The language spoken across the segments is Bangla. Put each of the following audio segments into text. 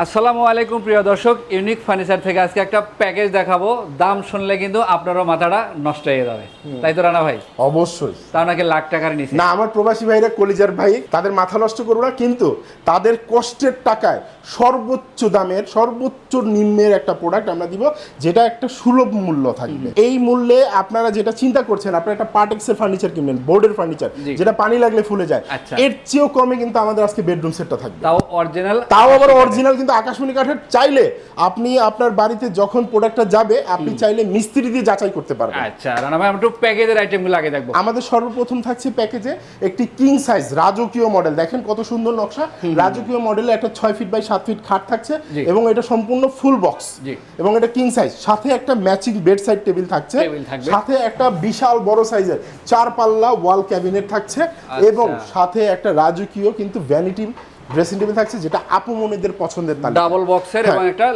আসসালামু আলাইকুম প্রিয় দর্শক, ইউনিক ফার্নিচার থেকে আজকে একটা প্যাকেজ দেখাবো। দাম শুনলে কিন্তু আপনারও মাথাটা নষ্ট হয়ে যাবে, তাই তো রানা ভাই? অবশ্যই। তাও নাকি লাখ টাকার নিচে? না, আমার প্রবাসী ভাইরা কলিজার ভাই, তাদের মাথা নষ্ট করবো না, কিন্তু তাদের কষ্টের টাকায় সর্বোচ্চ দামের সর্বোচ্চ নিম্নের একটা প্রোডাক্ট আমরা দিব, যেটা একটা সুলভ মূল্য থাকবে। এই মূল্যে আপনারা যেটা চিন্তা করছেন, আপনারা একটা পার্টেক্সের ফার্নিচার কিনবেন, বোর্ডের ফার্নিচার যেটা পানি লাগলে ফুলে যায়, আচ্ছা। এর চেয়েও কমে কিন্তু আমাদের আজকে বেডরুম সেটটা থাকবে। তাও অরিজিনাল, তাও আবার অরিজিনাল, কিন্তু আকাশমণি কাঠের। চাইলে আপনি আপনার বাড়িতে যখন প্রোডাক্টটা যাবে, আপনি চাইলে মিস্ত্রি দিয়ে যাচাই করতে পারবেন। আচ্ছা রানা ভাই, আমরা একটু প্যাকেজের আইটেমগুলো আগে দেখবো। আমাদের সর্বপ্রথম থাকছে প্যাকেজে একটি কিং সাইজ রাজকীয় মডেল। দেখেন কত সুন্দর নকশা। রাজকীয় মডেলে একটা 6 ফিট বাই 7 ফিট খাট থাকছে, এবং এটা সম্পূর্ণ ফুল বক্স, এবং এটা কিং সাইজ। সাথে একটা ম্যাচিং বেড সাইড টেবিল থাকছে, সাথে একটা বিশাল বড় সাইজের 4 পাল্লা ওয়াল ক্যাবিনেট থাকছে, এবং সাথে একটা রাজকীয় কিন্তু ভ্যানিটি ড্রেসিং টেবিল থাকছে, যেটা আপুমনিদের পছন্দের তালিকা। ডাবল বক্সের, এবং একটা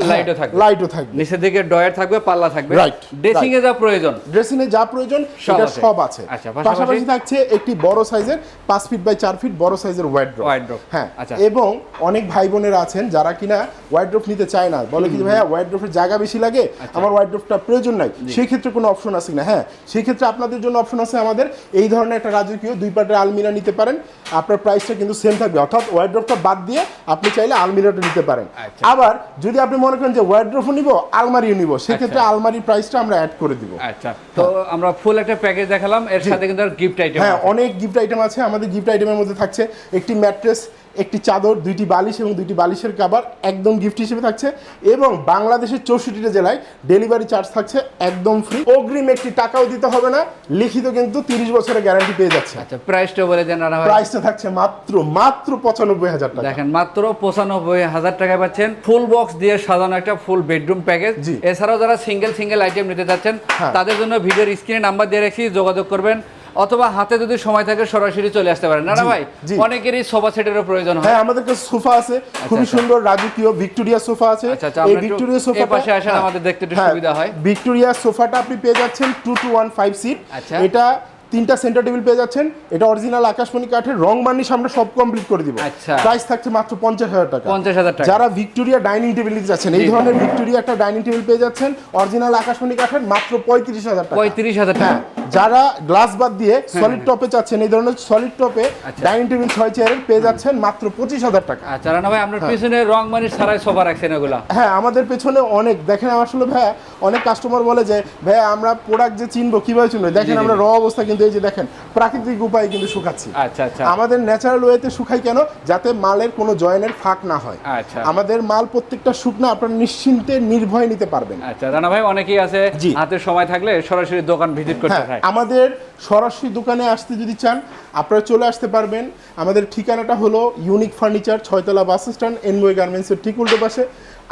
লাইটও থাকবে। নিচের দিকে ডয়ার থাকবে, পাল্লা থাকবে। রাইট। ড্রেসিং এ যা প্রয়োজন, ড্রেসিং এ যা প্রয়োজন এটা সব আছে। আচ্ছা, পাশাপাশি থাকছে একটি বড় সাইজের 5 ফিট বাই 4 ফিট বড় সাইজের ওয়ার্ড্রপ। হ্যাঁ, আচ্ছা। এবং অনেক ভাই বোনেরা আছেন যারা কিনা ওয়ার্ড্রপ নিতে চায় না, বলে কি ভাইয়া ওয়ার্ড্রপের জায়গা বেশি লাগে, আমার ওয়ার্ড্রপটা প্রয়োজন নাই। সেই ক্ষেত্রে কোনো অপশন আছে না? হ্যাঁ, সেই ক্ষেত্রে আপনাদের জন্য অপশন আছে আমাদের। এই ধরনের একটা রাজকীয় 2 পাটের আলমিরা নিতে পারেন, আপনার প্রাইসটা কিন্তু সেম থাকবে, অর্থাৎ ওয়ার্ড্রপটা বাদ দিয়ে আপনি চাইলে আলমিরাটা নিতে পারেন। আবার যদি আপনি মনে করেন যে ওয়ার্ড্রপও নিব, আলমারিও নিব, সেক্ষেত্রে আলমারির প্রাইসটা আমরা অ্যাড করে দিব। আচ্ছা, তো আমরা ফুল একটা প্যাকেজ দেখালাম, এর সাথে কিন্তু গিফট আইটেম। হ্যাঁ, অনেক গিফট আইটেম আছে। আমাদের গিফট আইটেমের মধ্যে থাকছে একটি ম্যাট্রেস, একটি চাদর, 2টি বালিশ এবং 2টি বালিশের কভার একদম গিফট হিসেবে থাকছে, এবং বাংলাদেশের 64টা জেলায় ডেলিভারি চার্জ থাকছে একদম ফ্রি। অগ্রিম একটি টাকাও দিতে হবে না, লিখিত কিন্তু 30 বছরের গ্যারান্টি পেয়ে যাচ্ছে। আচ্ছা, প্রাইসটা বলে দেন রানা ভাই। প্রাইসটা থাকছে মাত্র 95,000 টাকা। দেখেন, মাত্র 95,000 টাকায় পাচ্ছেন ফুল বক্স দিয়ে সাজানো একটা ফুল বেডরুম প্যাকেজ। এছাড়াও যারা সিঙ্গেল আইটেম নিতে চাচ্ছেন, তাদের জন্য ভিডিওর স্ক্রিনে নাম্বার দিয়ে রাখছি, যোগাযোগ করবেন, অথবা হাতে যদি সময় থাকে সরাসরি চলে আসতে পারেন। না ভাই, অনেকেরই সোফা সেটেরও প্রয়োজন হয়। হ্যাঁ, আমাদের কাছে সোফা আছে, খুবই সুন্দর রাজকীয় ভিক্টোরিয়া সোফা আছে। এই ভিক্টোরিয়া সোফা পাশে আসেন, আমাদের দেখতে একটু সুবিধা হয়। ভিক্টোরিয়া সোফাটা আপনি পেয়ে যাচ্ছেন 2-1-5 সিট। এটা 3টা সেন্টার টেবিল পেয়ে যাচ্ছেন। এটা অরিজিনাল আকাশমণি কাঠের, রং বার্নিশ আমরা সব কমপ্লিট করে দিব। প্রাইস থাকছে মাত্র 50,000 টাকা। 50,000 টাকা। যারা ভিক্টোরিয়া ডাইনিং টেবিল নিতে যাচ্ছেন, এই ধরনের ভিক্টোরিয়া একটা ডাইনিং টেবিল পেয়ে যাচ্ছেন অরিজিনাল আকাশমণি কাঠের, মাত্র 35,000 টাকা। 35,000 টাকা। যারা গ্লাস বাদ দিয়ে সলিড টপে চাচ্ছেন, এই ধরনের সলিড টপে ডাইনিং টেবিল 6 চেয়ারের পেয়ে যাচ্ছেন মাত্র 25,000 টাকা। আচ্ছা রানা ভাই, আপনার পিছনে রং বার্নিশ ছাড়াই সোফা রাখছেন এগুলা? হ্যাঁ, আমাদের পেছনে অনেক, দেখেন আসলে ভাইয়া, অনেক কাস্টমার বলে যে ভাইয়া আমরা প্রোডাক্ট যে চিনবো কিভাবে চিনবো, দেখেন আমরা র অবস্থা কিন্তু এই যে দেখেন প্রাকৃতিক উপায়ে কিন্তু শুকাচ্ছি। আচ্ছা আচ্ছা। আমাদের ন্যাচারাল ওয়েতে শুকাই কেন? যাতে মালের কোনো জয়েনের ফাঁক না হয়। আচ্ছা। আমাদের মাল প্রত্যেকটা শুকনা, আপনারা নিশ্চিন্তে নির্ভয়ে নিতে পারবেন। আচ্ছা রানা ভাই, অনেকেই আছে হাতে সময় থাকলে সরাসরি দোকান ভিজিট করতে চায়। আমাদের সরাসরি দোকানে আসতে যদি চান, আপনারা চলে আসতে পারবেন। আমাদের ঠিকানাটা হলো ইউনিক ফার্নিচার, 6তলা বাস স্ট্যান্ড, এনবয় গার্মেন্টসের ঠিক উল্টো পাশে,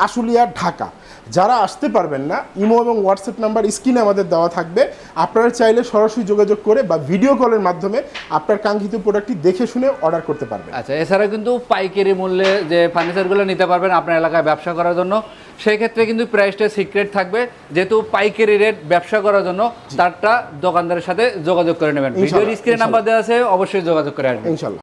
আশুলিয়া, ঢাকা। যারা আসতে পারবেন না, ইমো এবং হোয়াটসঅ্যাপ নাম্বার স্ক্রিনে আমাদের দেওয়া থাকবে। আপনারা চাইলে সরাসরি যোগাযোগ করে বা ভিডিও কলের মাধ্যমে আপনার কাঙ্ক্ষিত প্রোডাক্টটি দেখে শুনে অর্ডার করতে পারবেন। আচ্ছা, এছাড়া কিন্তু পাইকারি মূল্যে যে ফার্নিচারগুলো নিতে পারবেন আপনার এলাকায় ব্যবসা করার জন্য, সেই ক্ষেত্রে কিন্তু প্রাইসটা সিক্রেট থাকবে, যেহেতু পাইকারি রেট ব্যবসা করার জন্য তারটা দোকানদারের সাথে যোগাযোগ করে নেবেন। ভিডিওর স্ক্রিনে নাম্বার দেওয়া আছে, অবশ্যই যোগাযোগ করে আসবেন। ইনশাআল্লাহ।